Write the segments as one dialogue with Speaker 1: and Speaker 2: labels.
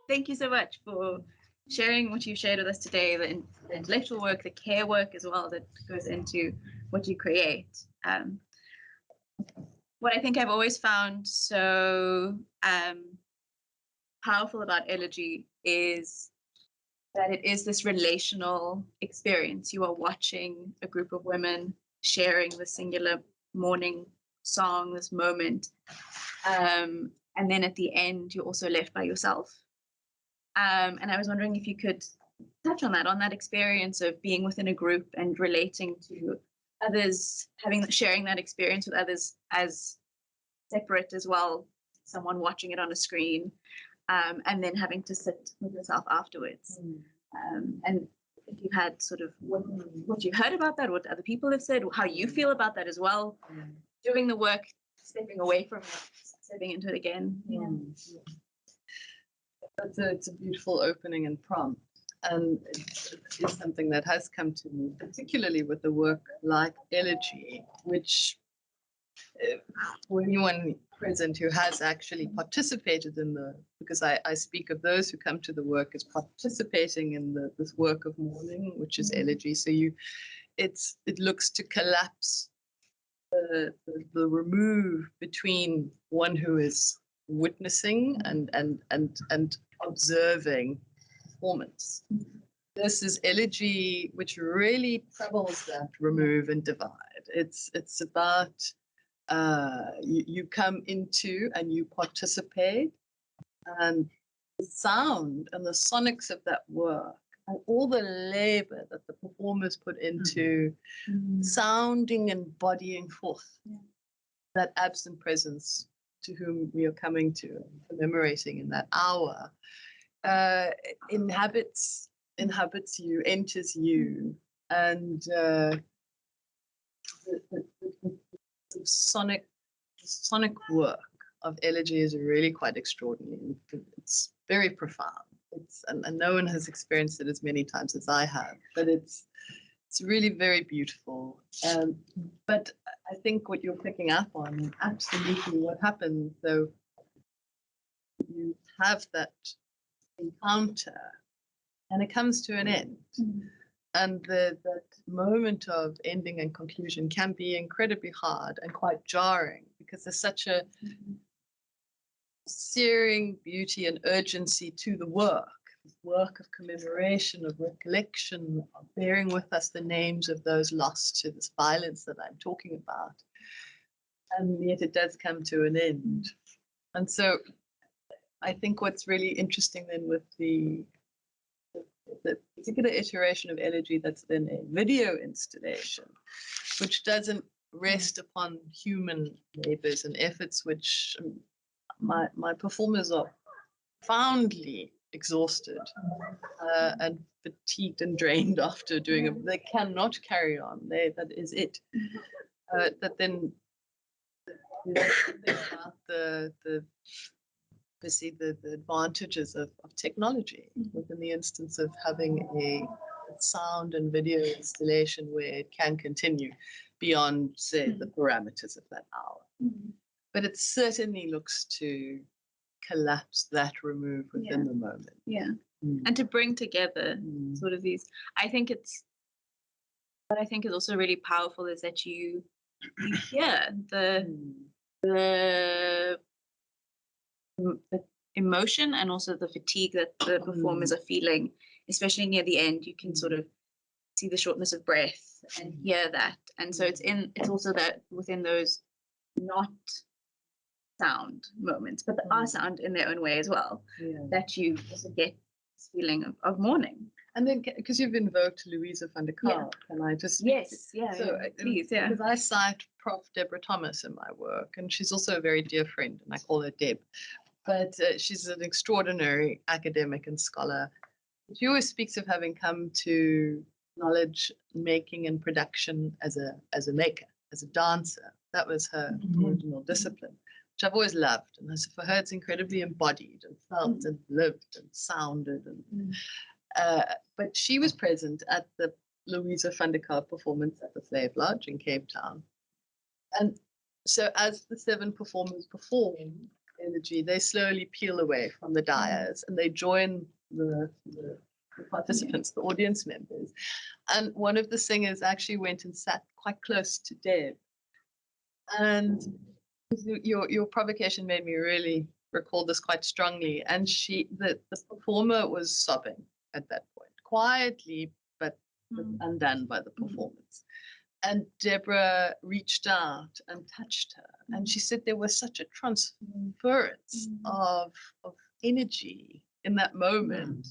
Speaker 1: thank you so much for sharing what you shared with us today, the intellectual work, the care work as well that goes into what you create. What I think I've always found so powerful about elegy is that it is this relational experience. You are watching a group of women sharing the singular morning song, this moment. And then at the end, you're also left by yourself. And I was wondering if you could touch on that experience of being within a group and relating to others, sharing that experience with others as separate as well, someone watching it on a screen, and then having to sit with yourself afterwards. And if you had sort of what you heard about that, what other people have said, how you feel about that as well, doing the work, stepping away from it, stepping into it again.
Speaker 2: It's a beautiful opening and prompt, and it is something that has come to me, particularly with the work like elegy, which for anyone present who has actually participated in because I speak of those who come to the work as participating in this work of mourning, which is elegy. So it looks to collapse the remove between one who is witnessing and observing performance. This is elegy, which really troubles that remove and divide. It's about you come into and you participate, and the sound and the sonics of that work and all the labor that the performers put into sounding and bodying forth that absent presence to whom we are coming to and commemorating in that hour, inhabits you, enters you, and the sonic work of elegy is really quite extraordinary. It's very profound. And no one has experienced it as many times as I have, but it's really very beautiful. But I think what you're picking up on, absolutely what happens, so you have that encounter and it comes to an end. And that moment of ending and conclusion can be incredibly hard and quite jarring, because there's such a searing beauty and urgency to the work of commemoration, of recollection, of bearing with us the names of those lost to this violence that I'm talking about. And yet it does come to an end. And so I think what's really interesting then with the particular iteration of elegy that's then a video installation, which doesn't rest upon human labors and efforts, which my performers are profoundly exhausted and fatigued and drained after doing it. They cannot carry on. That is it. That then about the advantages of technology within the instance of having a sound and video installation where it can continue beyond, say, the parameters of that hour. But it certainly looks to collapse that remove within the moment.
Speaker 1: And to bring together sort of these, what I think is also really powerful is that you hear the emotion and also the fatigue that the performers are feeling, especially near the end. You can sort of see the shortness of breath and hear that. And so it's also that within those not sound moments, but that are sound in their own way as well, that you also get this feeling of mourning.
Speaker 2: And then, because you've invoked Louisa van der Kaal, can I just...
Speaker 1: Yes,
Speaker 2: please, because I cite Prof. Deborah Thomas in my work, and she's also a very dear friend, and I call her Deb. But she's an extraordinary academic and scholar. She always speaks of having come to knowledge making and production as a maker, as a dancer. That was her original discipline, which I've always loved. And so for her, it's incredibly embodied and felt and lived and sounded. And but she was present at the Louisa van der Kaal performance at the Slave Lodge in Cape Town. And so as the 7 performers performed energy, they slowly peel away from the dais and they join the participants, the audience members. And one of the singers actually went and sat quite close to Deb. And your provocation made me really recall this quite strongly. And the performer was sobbing at that point, quietly, but undone by the performance. And Deborah reached out and touched her. And she said there was such a transference of energy in that moment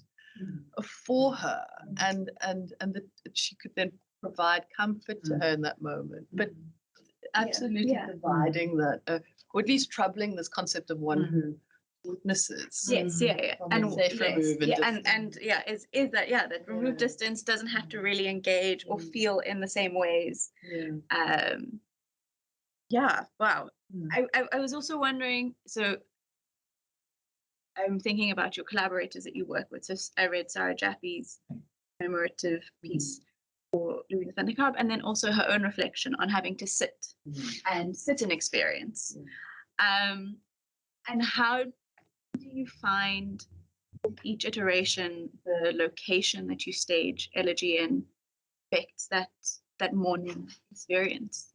Speaker 2: for her. And that she could then provide comfort to her in that moment. But absolutely dividing that, or at least troubling this concept of one who witnesses.
Speaker 1: Yes,
Speaker 2: and safe remove
Speaker 1: and is that that remove distance doesn't have to really engage or feel in the same ways. Wow. I was also wondering, so I'm thinking about your collaborators that you work with. So I read Sarah Jaffe's commemorative piece for Louis van der Karp, and then also her own reflection on having to sit in experience. And how do you find each iteration the location that you stage elegy in affects that morning experience?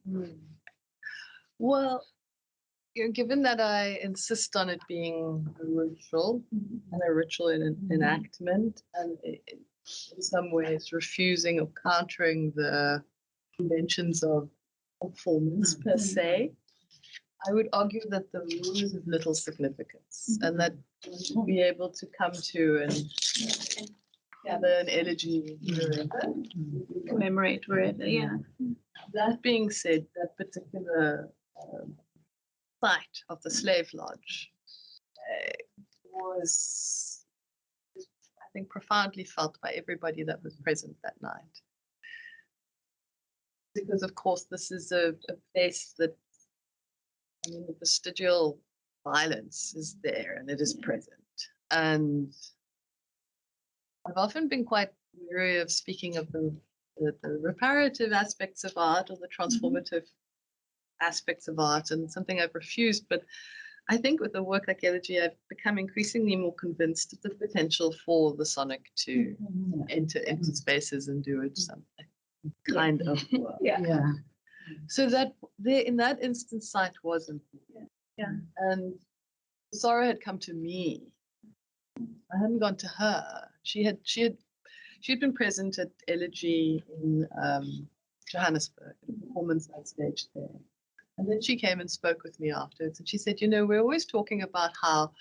Speaker 2: Well, given that I insist on it being a ritual enactment, and in some ways refusing or countering the conventions of performance per se, I would argue that the rule is of little significance, and that to be able to come to and gather an elegy wherever,
Speaker 1: commemorate wherever.
Speaker 2: That being said, that particular site of the slave lodge was, I think, profoundly felt by everybody that was present that night. Because, of course, this is a place that, the vestigial violence is there and it is present. And I've often been quite weary of speaking of the reparative aspects of art or the transformative aspects of art, and something I've refused. But I think with a work like Elegy, I've become increasingly more convinced of the potential for the sonic to enter spaces and do it something kind of work. So that there, in that instance, sight wasn't. And Zara had come to me. I hadn't gone to her. She had been present at Elegy in Johannesburg, at a performance I staged there. And then she came and spoke with me afterwards. And she said, we're always talking about how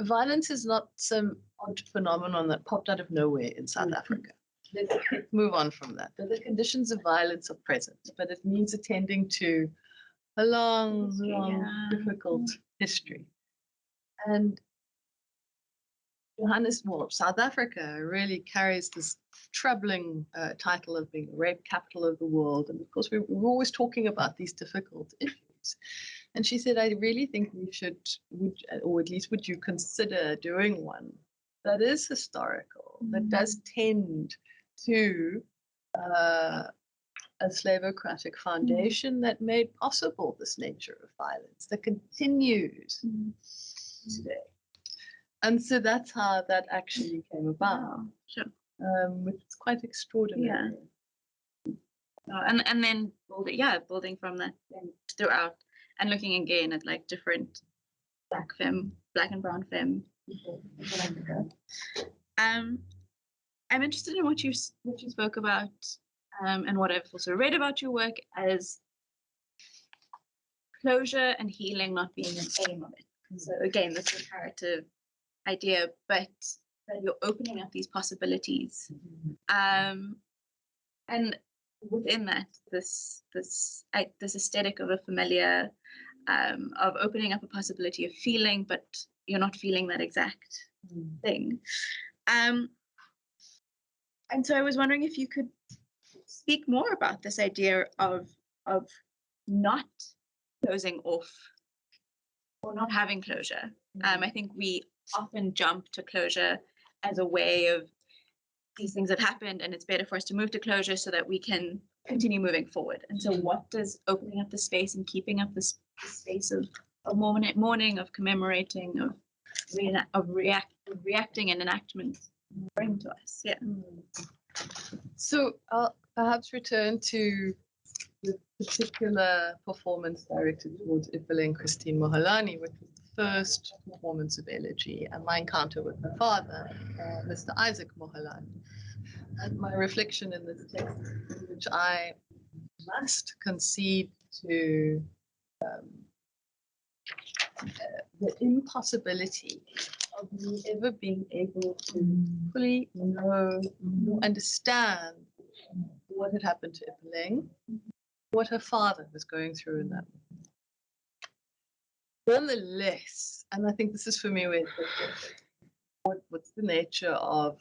Speaker 2: violence is not some odd phenomenon that popped out of nowhere in South Africa. Let's move on from that. The conditions of violence are present, but it means attending to a long, difficult history. And South Africa really carries this troubling title of being the rape capital of the world. And of course, we're always talking about these difficult issues. And she said, I really think we or at least would you consider doing one that is historical, that does tend to a slavocratic foundation that made possible this nature of violence that continues today. And so that's how that actually came about, which is quite extraordinary.
Speaker 1: And then building from that throughout, and looking again at like different black and brown femme. I'm interested in what you spoke about, and what I've also read about your work as closure and healing not being an aim of it. So again, this reparative idea, but that you're opening up these possibilities, and within that, this aesthetic of a familiar, of opening up a possibility of feeling, but you're not feeling that exact thing. And so I was wondering if you could speak more about this idea of not closing off or not having closure. I think we often jump to closure as a way of these things have happened and it's better for us to move to closure so that we can continue moving forward. And so what does opening up the space and keeping up the space of a morning of commemorating, of reacting and enactment bring to us. Yeah.
Speaker 2: So I'll perhaps return to the particular performance directed towards Ipele and Christine Mohalani, which was the first performance of elegy, and my encounter with her father, Mr. Isaac Mohalani. And my reflection in this text, in which I must concede to the impossibility of me ever being able to fully know or understand what had happened to Ipele, what her father was going through in that moment. Nonetheless, and I think this is for me what's the nature of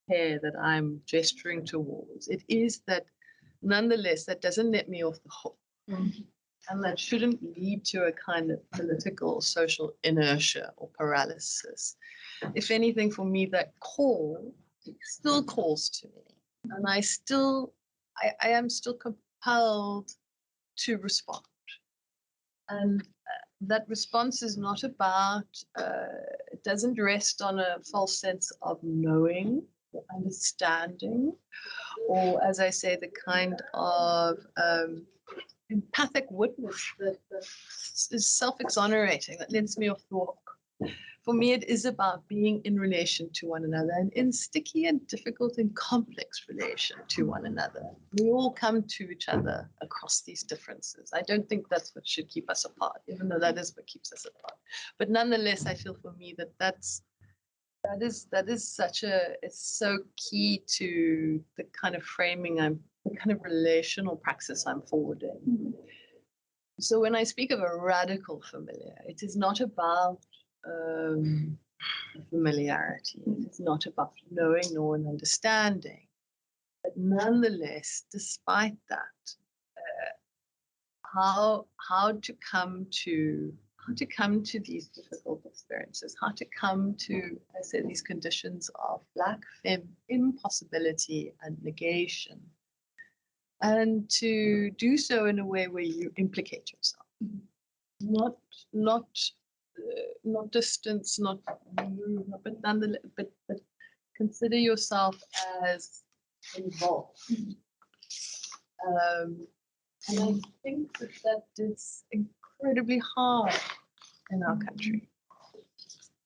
Speaker 2: care that I'm gesturing towards. It is that nonetheless, that doesn't let me off the hook. And that shouldn't lead to a kind of political, social inertia or paralysis. If anything, for me, that call still calls to me. And I am still compelled to respond. And that response is not about, it doesn't rest on a false sense of knowing or understanding, or as I say, the kind of empathic witness that is self-exonerating, that lets me off the hook. For me, it is about being in relation to one another, and in sticky and difficult and complex relation to one another. We all come to each other across these differences. I don't think that's what should keep us apart, even though that is what keeps us apart. But nonetheless, I feel for me that is such it's so key to the kind of framing the kind of relational praxis I'm forwarding. Mm-hmm. So when I speak of a radical familiar, it is not about familiarity. It is not about knowing nor an understanding. But nonetheless, despite that, how to come to these difficult experiences, how to come to, I say, these conditions of Black femme impossibility and negation, and to do so in a way where you implicate yourself, not distance, not move, but nonetheless, but consider yourself as involved. And I think that is incredibly hard in our country.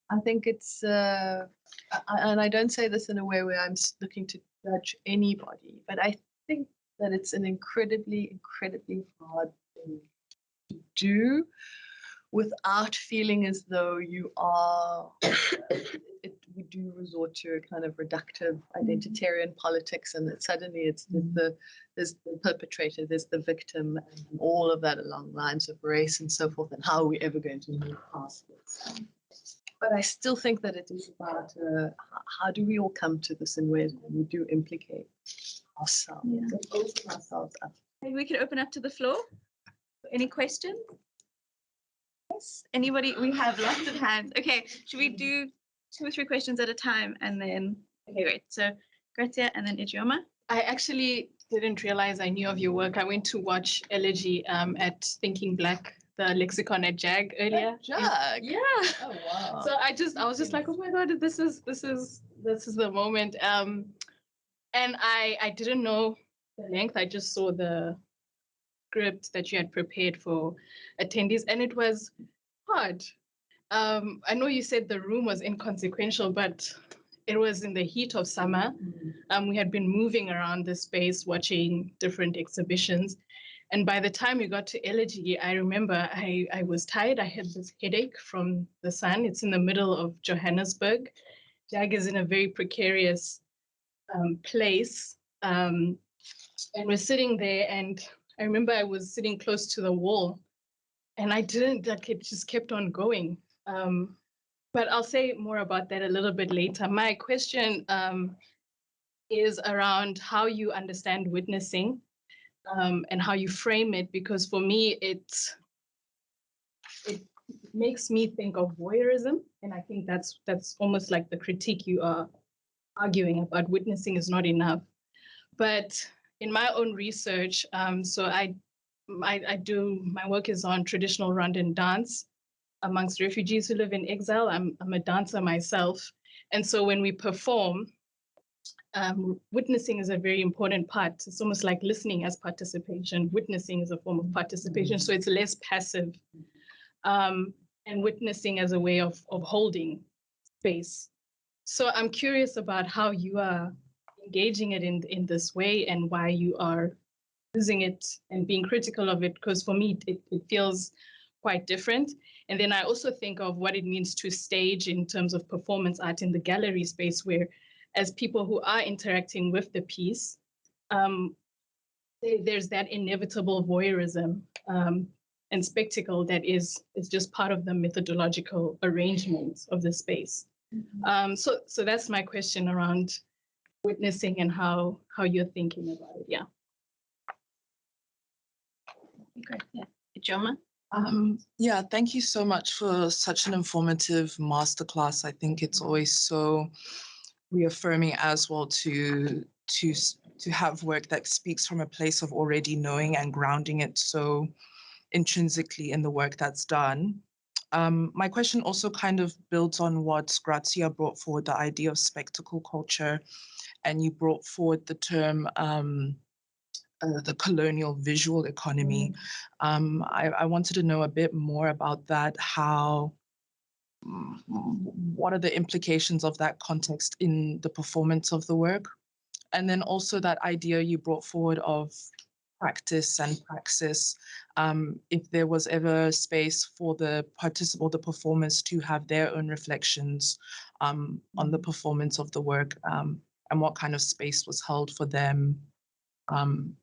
Speaker 2: I think it's, and I don't say this in a way where I'm looking to judge anybody, but I think that it's an incredibly, incredibly hard thing to do without feeling as though you are, we do resort to a kind of reductive identitarian politics, and that suddenly there's the perpetrator, there's the victim, and all of that along lines of race and so forth, and how are we ever going to move past this? But I still think that it is about how do we all come to this in ways where we do implicate ourselves, and open ourselves up.
Speaker 1: Maybe we could open up to the floor. Any questions? Yes. Anybody? We have lots of hands. Okay, should we do 2 or 3 questions at a time, and then? Okay, great. So, Gratia and then Ijeoma.
Speaker 3: I actually didn't realize I knew of your work. I went to watch Elegy at Thinking Black, the lexicon at JAG earlier.
Speaker 2: JAG?
Speaker 3: Yeah.
Speaker 2: Oh wow.
Speaker 3: So I was just like, oh my God, this is the moment. And I didn't know the length. I just saw the script that you had prepared for attendees, and it was hard. I know you said the room was inconsequential, but it was in the heat of summer. We had been moving around the space, watching different exhibitions. And by the time we got to Elegy, I remember I was tired. I had this headache from the sun. It's in the middle of Johannesburg. JAG is in a very precarious place. And we're sitting there, and I remember I was sitting close to the wall, and I didn't, like, it just kept on going. But I'll say more about that a little bit later. My question is around how you understand witnessing and how you frame it, because for me, it makes me think of voyeurism. And I think that's almost like the critique you are arguing about. Witnessing is not enough. But in my own research, so I my work is on traditional Rwandan dance amongst refugees who live in exile. I'm a dancer myself. And so when we perform, witnessing is a very important part. It's almost like listening as participation. Witnessing is a form of participation, so it's less passive. And witnessing as a way of holding space. So I'm curious about how you are engaging it in this way and why you are using it and being critical of it, because for me, it feels quite different. And then I also think of what it means to stage in terms of performance art in the gallery space, where as people who are interacting with the piece, there's that inevitable voyeurism and spectacle that is just part of the methodological arrangement of the space. So that's my question around witnessing and how you're thinking about it. Yeah.
Speaker 1: Great. Yeah. Ijoma?
Speaker 4: Yeah, thank you so much for such an informative masterclass. I think it's always so reaffirming as well to have work that speaks from a place of already knowing and grounding it so intrinsically in the work that's done. My question also kind of builds on what Grazia brought forward, the idea of spectacle culture, and you brought forward the term the colonial visual economy. I wanted to know a bit more about that. What are the implications of that context in the performance of the work? And then also that idea you brought forward of practice and praxis, if there was ever space for the participant or the performers to have their own reflections on the performance of the work, and what kind of space was held for them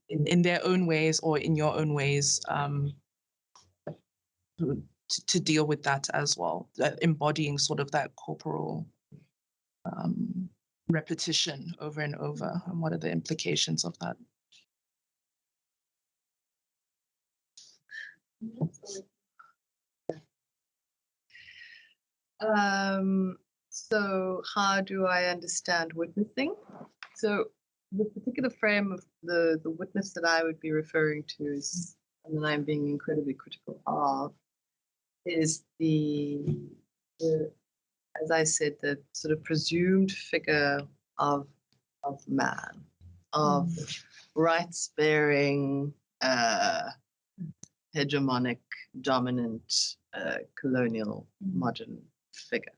Speaker 4: in their own ways or in your own ways to deal with that as well, embodying sort of that corporal repetition over and over, and what are the implications of that?
Speaker 2: So how do I understand witnessing? So the particular frame of the witness that I would be referring to is, and that I'm being incredibly critical of, is the as I said, the sort of presumed figure of man, of rights-bearing, hegemonic, dominant, colonial, modern figure.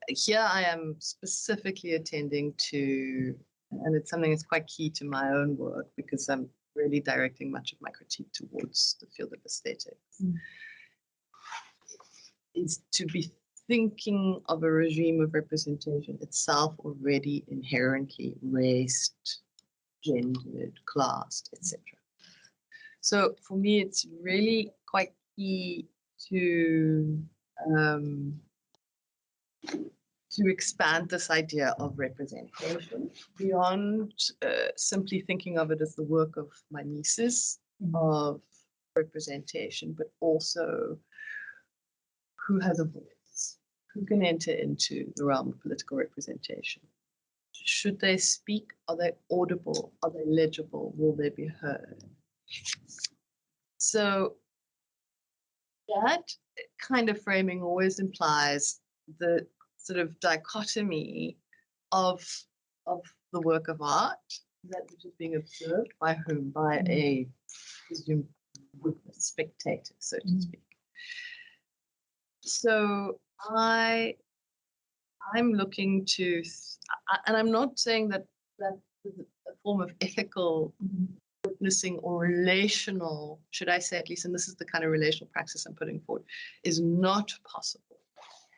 Speaker 2: Here I am specifically attending to, and it's something that's quite key to my own work because I'm really directing much of my critique towards the field of aesthetics, is to be thinking of a regime of representation itself already inherently raced, gendered, classed, etc. So for me, it's really quite key to expand this idea of representation beyond simply thinking of it as the work of my nieces of representation, but also who has a voice, who can enter into the realm of political representation. Should they speak? Are they audible? Are they legible? Will they be heard? So that kind of framing always implies the sort of dichotomy of the work of art, that which is being observed by whom? By a presumed witness, spectator, so to speak. So I'm looking to, and I'm not saying that a form of ethical witnessing or relational, should I say at least, and this is the kind of relational praxis I'm putting forward, is not possible.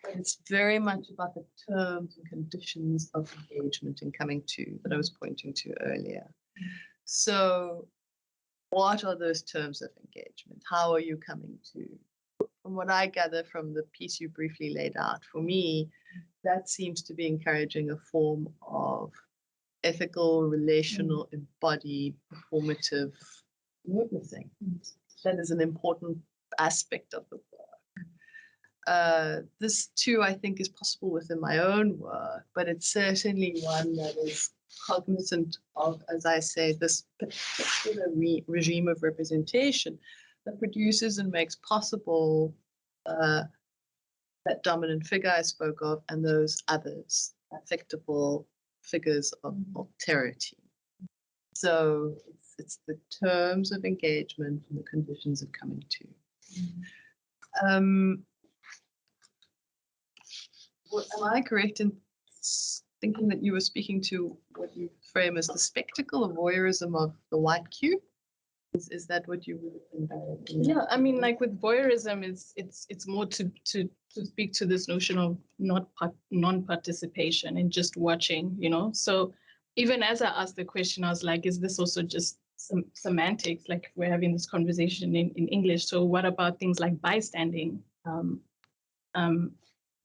Speaker 2: But it's very much about the terms and conditions of engagement and coming to that I was pointing to earlier. So what are those terms of engagement? How are you coming to? From what I gather from the piece you briefly laid out, for me, that seems to be encouraging a form of ethical, relational, embodied, performative witnessing. That is an important aspect of the work. This too, I think, is possible within my own work, but it's certainly one that is cognizant of, as I say, this particular regime of representation that produces and makes possible that dominant figure I spoke of and those others, affectable figures of alterity. So it's the terms of engagement and the conditions of coming to. Am I correct in thinking that you were speaking to what you frame as the spectacle of voyeurism of the white cube? Is that what you would have been directing?
Speaker 3: Yeah, I mean, like with voyeurism, it's more to speak to this notion of non-participation and just watching, you know. So even as I asked the question, I was like, is this also just some semantics? Like we're having this conversation in English. So what about things like bystanding?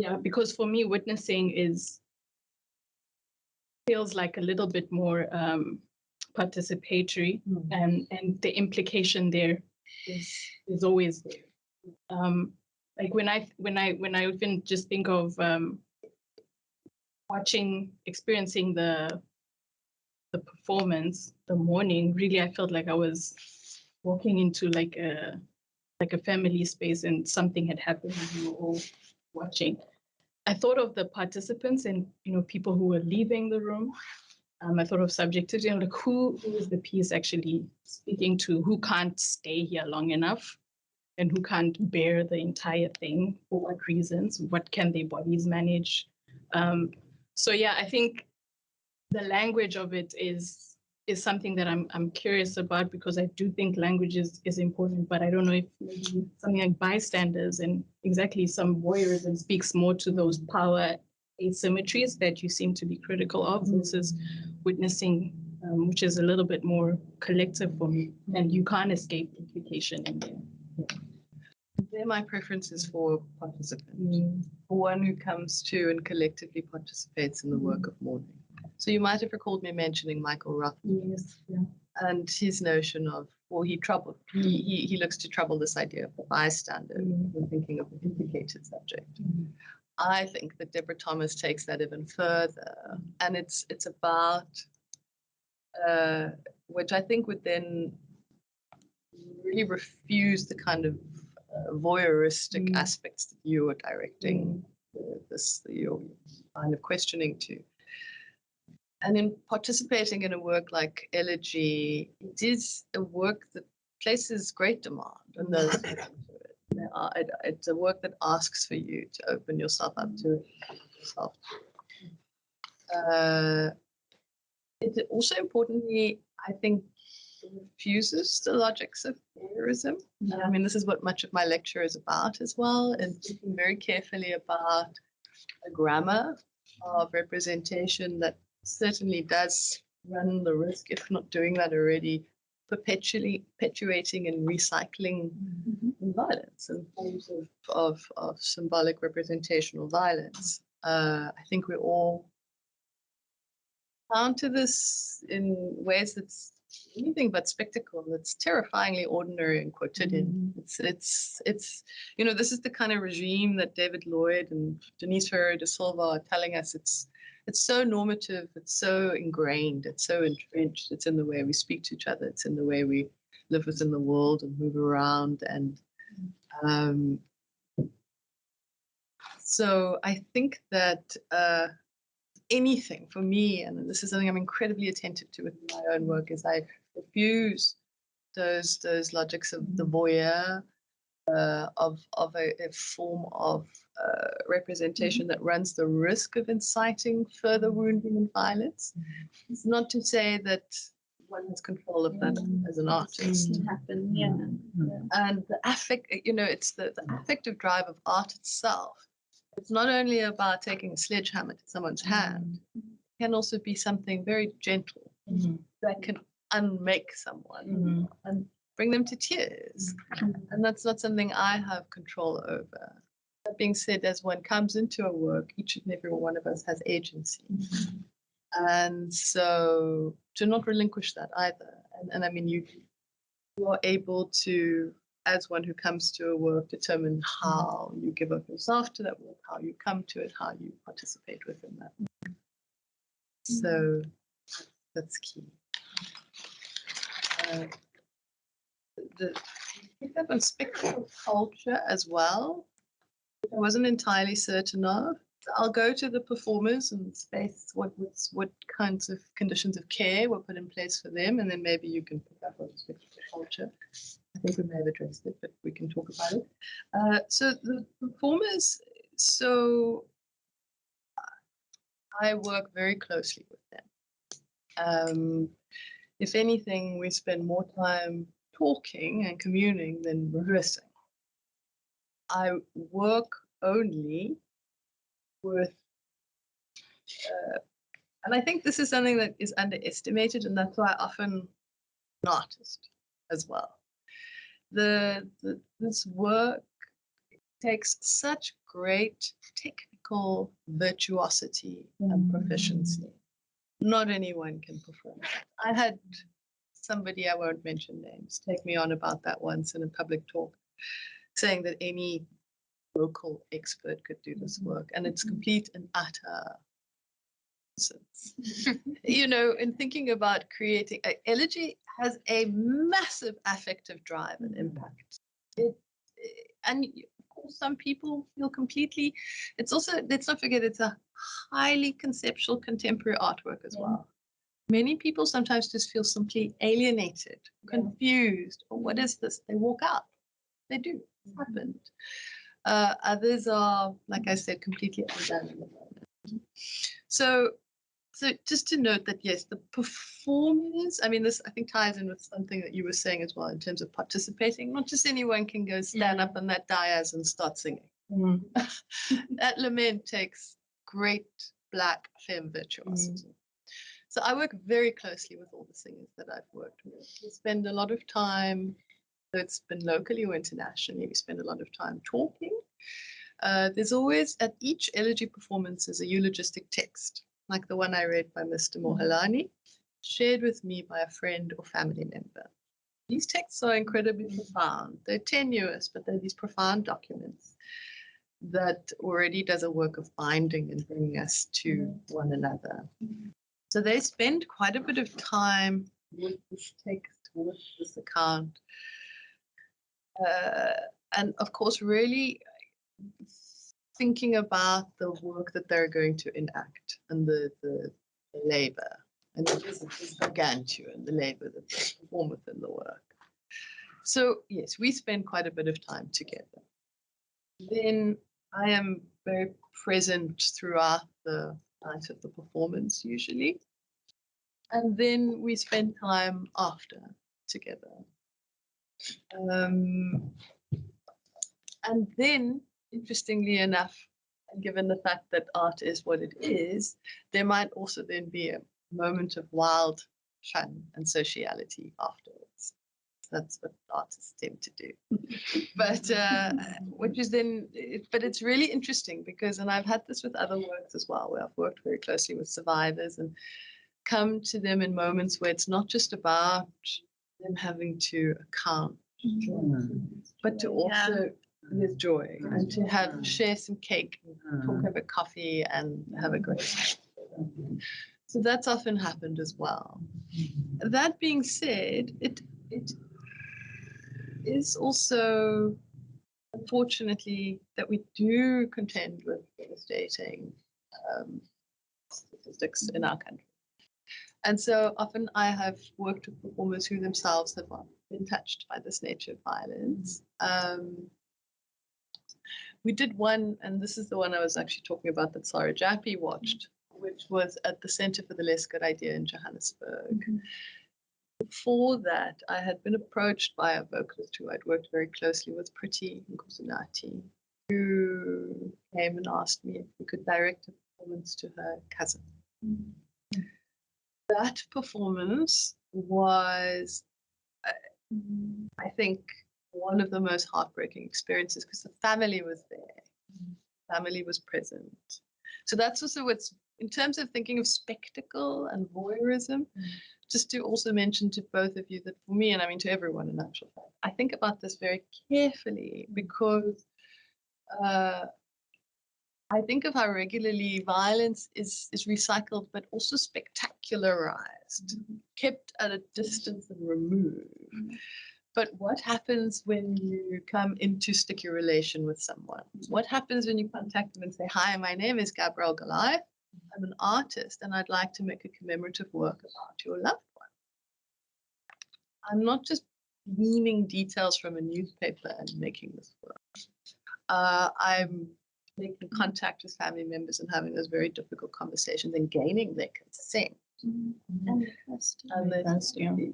Speaker 3: Yeah, because for me, witnessing feels like a little bit more participatory, and the implication there is always there. Like when I even just think of experiencing the performance, the morning, really I felt like I was walking into like a family space and something had happened and we were all watching. I thought of the participants and, you know, people who were leaving the room. I thought of subjectivity, you know, like who is the piece actually speaking to, who can't stay here long enough and who can't bear the entire thing, for what reasons, what can their bodies manage. So yeah, I think the language of it is something that I'm curious about, because I do think language is important, but I don't know if maybe something like bystanders and exactly some voyeurism speaks more to those power asymmetries that you seem to be critical of versus witnessing, which is a little bit more collective for me, and you can't escape implication in there.
Speaker 2: There, my preference is for participant, for one who comes to and collectively participates in the work of mourning. So you might have recalled me mentioning Michael Rothman,
Speaker 3: Yes, yeah.
Speaker 2: and his notion of, well, he looks to trouble this idea of the bystander when thinking of the implicated subject. I think that Deborah Thomas takes that even further, and it's about which I think would then really refuse the kind of voyeuristic aspects that you are directing your line of questioning to. And in participating in a work like Elegy, it is a work that places great demand on those who come to it. It's a work that asks for you to open yourself up to yourself. It also importantly, I think, refuses the logics of voyeurism. I mean, this is what much of my lecture is about as well, and thinking very carefully about a grammar of representation that certainly does run the risk, if not doing that already, perpetuating and recycling violence and forms of symbolic representational violence. I think we all counter this in ways that's anything but spectacle. It's terrifyingly ordinary and quotidian. It's you know, this is the kind of regime that David Lloyd and Denise Ferreira de Silva are telling us. It's so normative, it's so ingrained, it's so entrenched, it's in the way we speak to each other, it's in the way we live within the world and move around. And so I think that anything for me, and this is something I'm incredibly attentive to with my own work, is I refuse those logics of the voyeur, of a form of representation that runs the risk of inciting further wounding and violence. It's not to say that one has control of that as an artist.
Speaker 1: Happen,
Speaker 2: And the affect, you know, it's the affective drive of art itself. It's not only about taking a sledgehammer to someone's hand. It can also be something very gentle that can unmake someone and bring them to tears. And that's not something I have control over. That being said, as one comes into a work, each and every one of us has agency. And so to not relinquish that either. And I mean, you are able to, as one who comes to a work, determine how you give up yourself to that work, how you come to it, how you participate within that. So that's key. Pick up on spectral culture as well. I wasn't entirely certain of. I'll go to the performers and space what kinds of conditions of care were put in place for them, and then maybe you can pick up on spectral culture. I think we may have addressed it, but we can talk about it. So the performers, so I work very closely with them. If anything, we spend more time talking and communing than rehearsing. I work only with, and I think this is something that is underestimated, and that's why I often an artist as well. This work takes such great technical virtuosity and proficiency. Not anyone can perform that. I had somebody, I won't mention names, take me on about that once in a public talk, saying that any local expert could do this work, and it's complete and utter nonsense. You know, in thinking about creating, elegy has a massive affective drive and impact. And of course, some people feel completely, it's also, let's not forget, it's a highly conceptual contemporary artwork as well. Many people sometimes just feel simply alienated, confused, or what is this? They walk out. They do. It's happened. Others are, like I said, completely undone. So just to note that, yes, the performers, I mean, this I think ties in with something that you were saying as well in terms of participating. Not just anyone can go stand up on that dais and start singing. That lament takes great Black femme virtuosity. So I work very closely with all the singers that I've worked with. We spend a lot of time, so it's been locally or internationally, we spend a lot of time talking. There's always, at each elegy performance, is a eulogistic text, like the one I read by Mr. Mohalani, shared with me by a friend or family member. These texts are incredibly profound. They're tenuous, but they're these profound documents that already does a work of binding and bringing us to one another. So they spend quite a bit of time with this text, with this account, and of course, really thinking about the work that they're going to enact and the labor and the gargantuan, the labor that they perform within the work. So yes, we spend quite a bit of time together. Then I am very present throughout the night of the performance usually. And then we spend time after together. And then, interestingly enough, and given the fact that art is what it is, there might also then be a moment of wild fun and sociality afterwards. That's what artists tend to do. But which is then, but it's really interesting because, and I've had this with other works as well, where I've worked very closely with survivors and come to them in moments where it's not just about them having to account, but to also there's joy and to share some cake, talk over coffee, and have a great time. So that's often happened as well. That being said, it is also unfortunately that we do contend with devastating statistics in our country. And so often I have worked with performers who themselves have been touched by this nature of violence. We did one, and this is the one I was actually talking about that Sarah Jaffe watched, which was at the Center for the Less Good Idea in Johannesburg. Before that, I had been approached by a vocalist who I'd worked very closely with, Pretty Nkosinati, who came and asked me if we could direct a performance to her cousin. That performance was, I think, one of the most heartbreaking experiences because the family was there. The family was present. So that's also what's, in terms of thinking of spectacle and voyeurism, just to also mention to both of you that for me, and I mean to everyone in actual fact, I think about this very carefully because I I think of how regularly violence is recycled, but also spectacularized, kept at a distance and removed. But what happens when you come into sticky relation with someone? What happens when you contact them and say, hi, my name is Gabrielle Goliath. I'm an artist and I'd like to make a commemorative work about your loved one. I'm not just gleaning details from a newspaper and making this work. I'm making contact with family members and having those very difficult conversations and gaining their consent.
Speaker 1: And the trust.
Speaker 2: And then,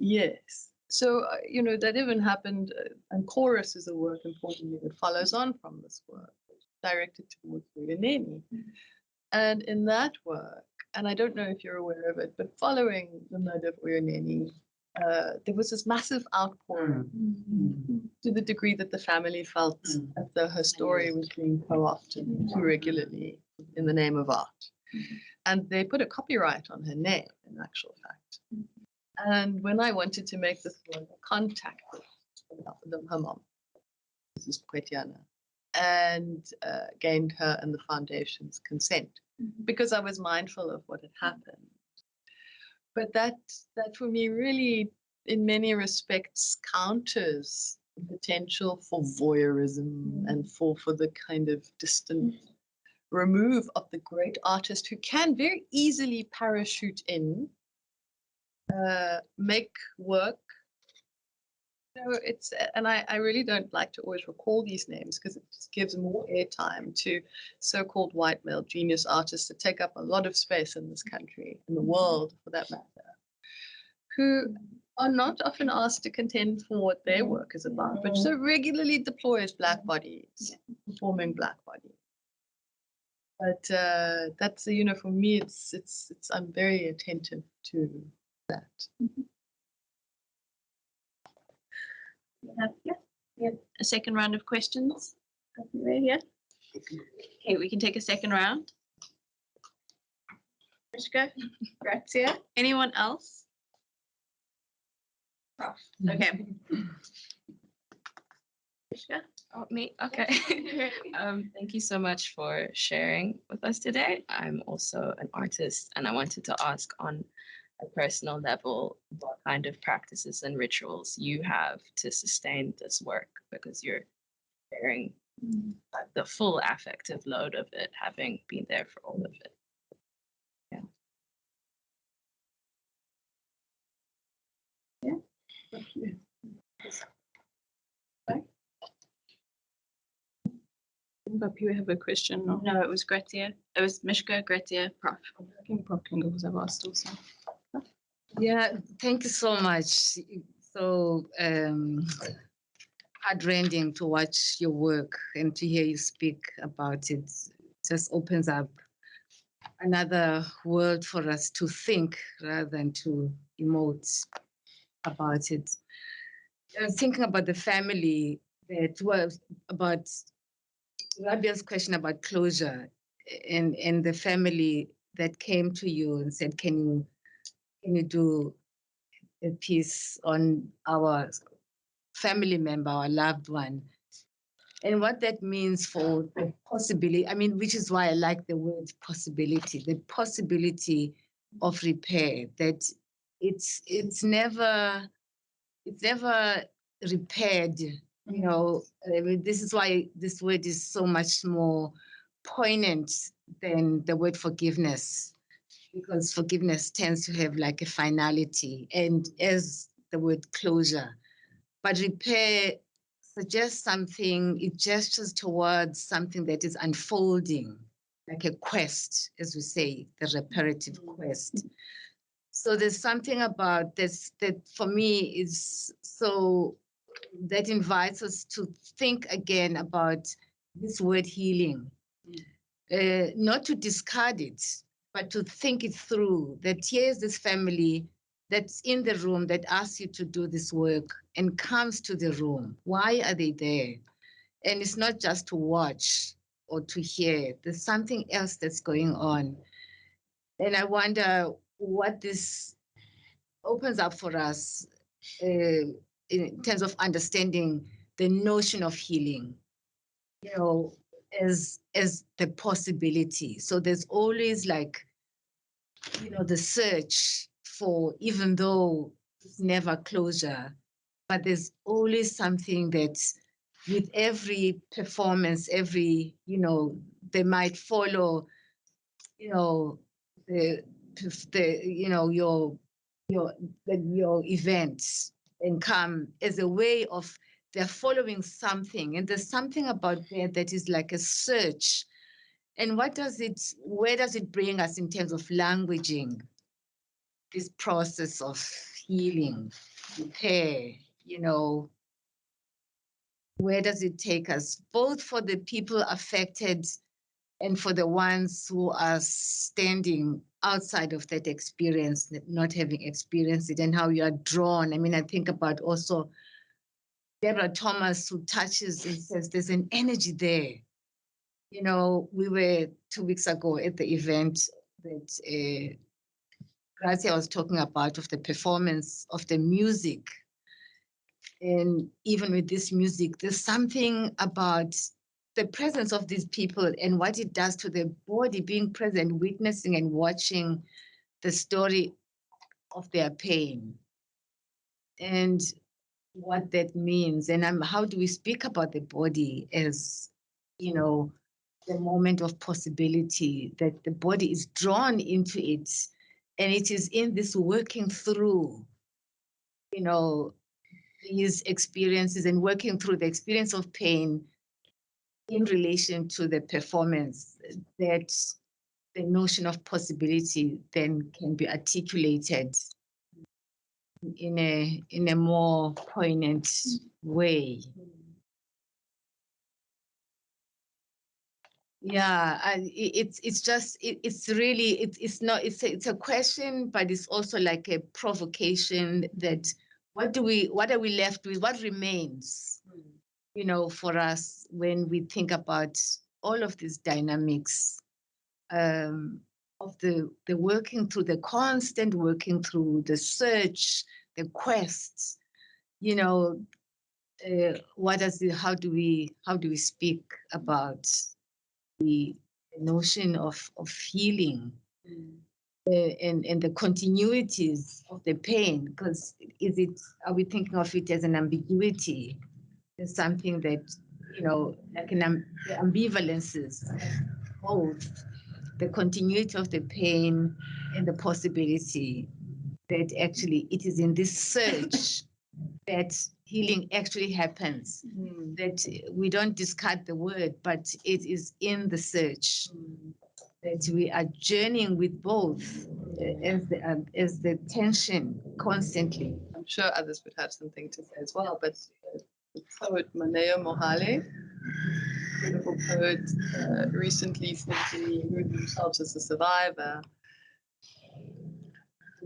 Speaker 2: yes. So, that even happened, and chorus is a work, importantly, that follows on from this work, directed towards Uyinene. And in that work, and I don't know if you're aware of it, but following the murder of Uyinene, there was this massive outpouring to the degree that the family felt as though her story was being co-opted too regularly in the name of art. And they put a copyright on her name, in actual fact. And when I wanted to make this work, I contacted her mom, Mrs. Kwetiana, and gained her and the foundation's consent because I was mindful of what had happened. But that for me really, in many respects, counters the potential for voyeurism and for the kind of distant remove of the great artist who can very easily parachute in, make work. And I really don't like to always recall these names because it just gives more airtime to so-called white male genius artists that take up a lot of space in this country, in the world for that matter, who are not often asked to contend for what their work is about, but so regularly deploys Black bodies, performing Black bodies. But that's, for me, it's I'm very attentive to that.
Speaker 1: We have a second round of questions. Yeah. Okay, we can take a second round. Mishka, Grazia. Anyone else? Okay. Mishka?
Speaker 5: Oh, me? Okay. Thank you so much for sharing with us today. I'm also an artist, and I wanted to ask on a personal level what kind of practices and rituals you have to sustain this work, because you're bearing the full affective load of it, having been there for all of it.
Speaker 3: But you have a question, no?
Speaker 1: No, it was Grazia. It was Mishka, Grazia, Prof.
Speaker 3: I think Prof can go because I've asked also.
Speaker 6: Yeah, thank you so much. So heartrending to watch your work and to hear you speak about it. Just opens up another world for us to think rather than to emote about it. I was thinking about the family, that was about Rabia's question about closure, and the family that came to you and said, can you do a piece on our family member, our loved one, and what that means for the possibility. I mean, which is why I like the word possibility, the possibility of repair, that it's never repaired. I mean, this is why this word is so much more poignant than the word forgiveness, because forgiveness tends to have like a finality, and as the word closure. But repair suggests something, it gestures towards something that is unfolding, like a quest, as we say, the reparative quest. So there's something about this that for me is so, that invites us to think again about this word healing, not to discard it, but to think it through, that here's this family that's in the room that asks you to do this work and comes to the room. Why are they there? And it's not just to watch or to hear. There's something else that's going on. And I wonder what this opens up for us in terms of understanding the notion of healing. as the possibility. So there's always like, the search for, even though it's never closure, but there's always something that with every performance, they might follow, the your events and come as a way of they're following something. And there's something about that is like a search. And where does it bring us in terms of languaging this process of healing, repair, where does it take us, both for the people affected and for the ones who are standing outside of that experience, not having experienced it, and how you are drawn. I mean, I think about also Deborah Thomas, who touches and says there's an energy there. We were 2 weeks ago at the event that Grazia was talking about, of the performance of the music. And even with this music, there's something about the presence of these people and what it does to the body, being present, witnessing and watching the story of their pain and what that means. And how do we speak about the body as, the moment of possibility, that the body is drawn into it. And it is in this working through, these experiences and working through the experience of pain in relation to the performance, that the notion of possibility then can be articulated in a more poignant way. Yeah, it's a question, but it's also like a provocation that what are we left with? What remains, for us when we think about all of these dynamics of the working through, the constant working through, the search, the quest, how do we speak about the notion of healing and the continuities of the pain? Because are we thinking of it as an ambiguity, as something that, like the ambivalences, both the continuity of the pain and the possibility that actually it is in this search that healing actually happens, that we don't discard the word, but it is in the search that we are journeying with both as the tension constantly.
Speaker 2: I'm sure others would have something to say as well, but the poet Maneo Mohale, beautiful poet, recently said he viewed themselves as a survivor,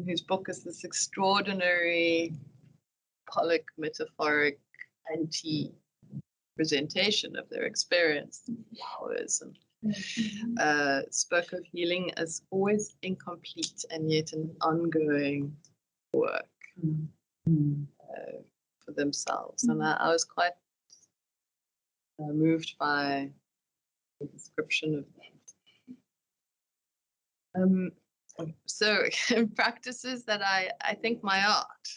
Speaker 2: whose book is this extraordinary Pollock metaphoric anti-presentation of their experience and powers, and spoke of healing as always incomplete and yet an ongoing work for themselves. And I was quite moved by the description of that. So practices that I think my art.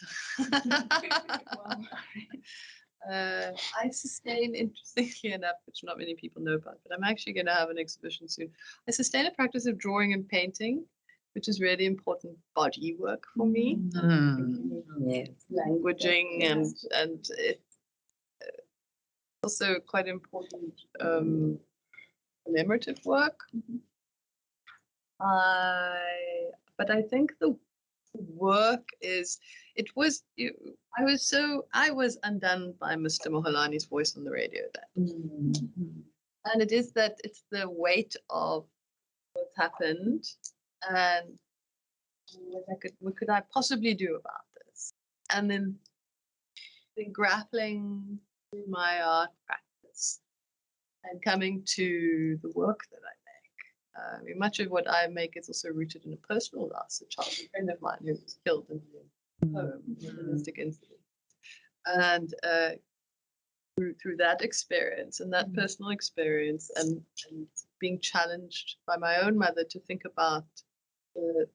Speaker 2: I sustain, interestingly enough, which not many people know about, but I'm actually going to have an exhibition soon. I sustain a practice of drawing and painting, which is really important body work for me.
Speaker 6: Yes.
Speaker 2: Languaging and it's also quite important commemorative work. But I think the work is, I was undone by Mr. Mohalani's voice on the radio then. And it's the weight of what's happened and what could I possibly do about this? And then grappling through my art practice and coming to the work that I make. Much of what I make is also rooted in a personal loss. A childhood friend of mine who was killed in a home, a domestic incident. And through that experience and that personal experience, and being challenged by my own mother to think about the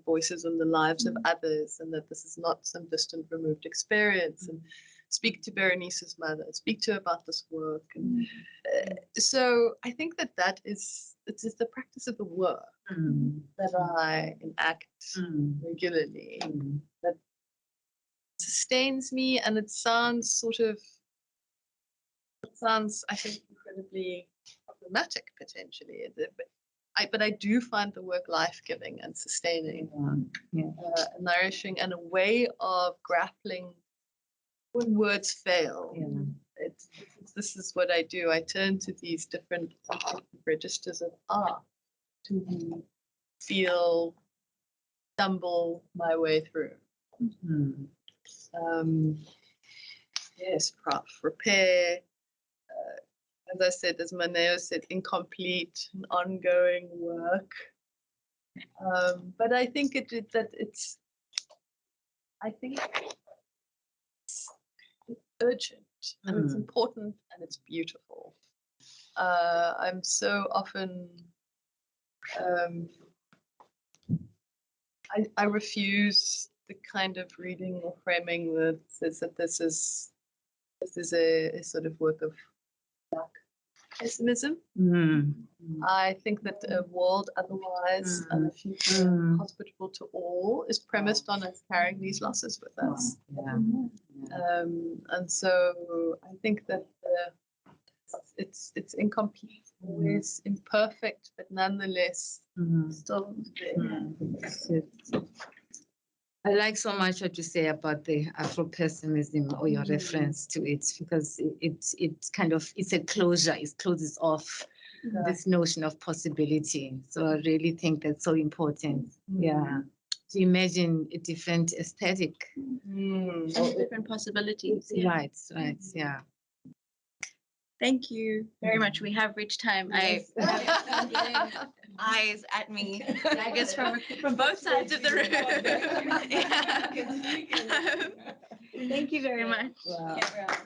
Speaker 2: voices and the lives of others, and that this is not some distant, removed experience, and speak to Berenice's mother, speak to her about this work. And so I think that it's the practice of the work that I enact regularly that sustains me, and it sounds, I think, incredibly problematic potentially. But I do find the work life-giving and sustaining, nourishing, and a way of grappling when words fail. This is what I do. I turn to these different registers of art to stumble my way through. Yes, Prof. Repair. As I said, as Maneo said, incomplete and ongoing work. But I think it's urgent, and it's important, and it's beautiful. I'm so often I refuse the kind of reading or framing that says that this is a sort of work of black pessimism. I think that a world otherwise and a future hospitable to all is premised on us carrying these losses with us. And so I think that it's incomplete, always imperfect, but nonetheless still there.
Speaker 6: I like so much what you say about the Afro-pessimism, or your reference to it, because it's a closure. It closes off this notion of possibility. So I really think that's so important. To imagine a different aesthetic.
Speaker 1: Different possibilities.
Speaker 6: Right.
Speaker 1: Thank you very much. We have reached time.
Speaker 6: Yes.
Speaker 1: I have getting eyes at me, I guess, from both sides of the room. Thank you very much.
Speaker 6: Wow.
Speaker 1: Gabrielle.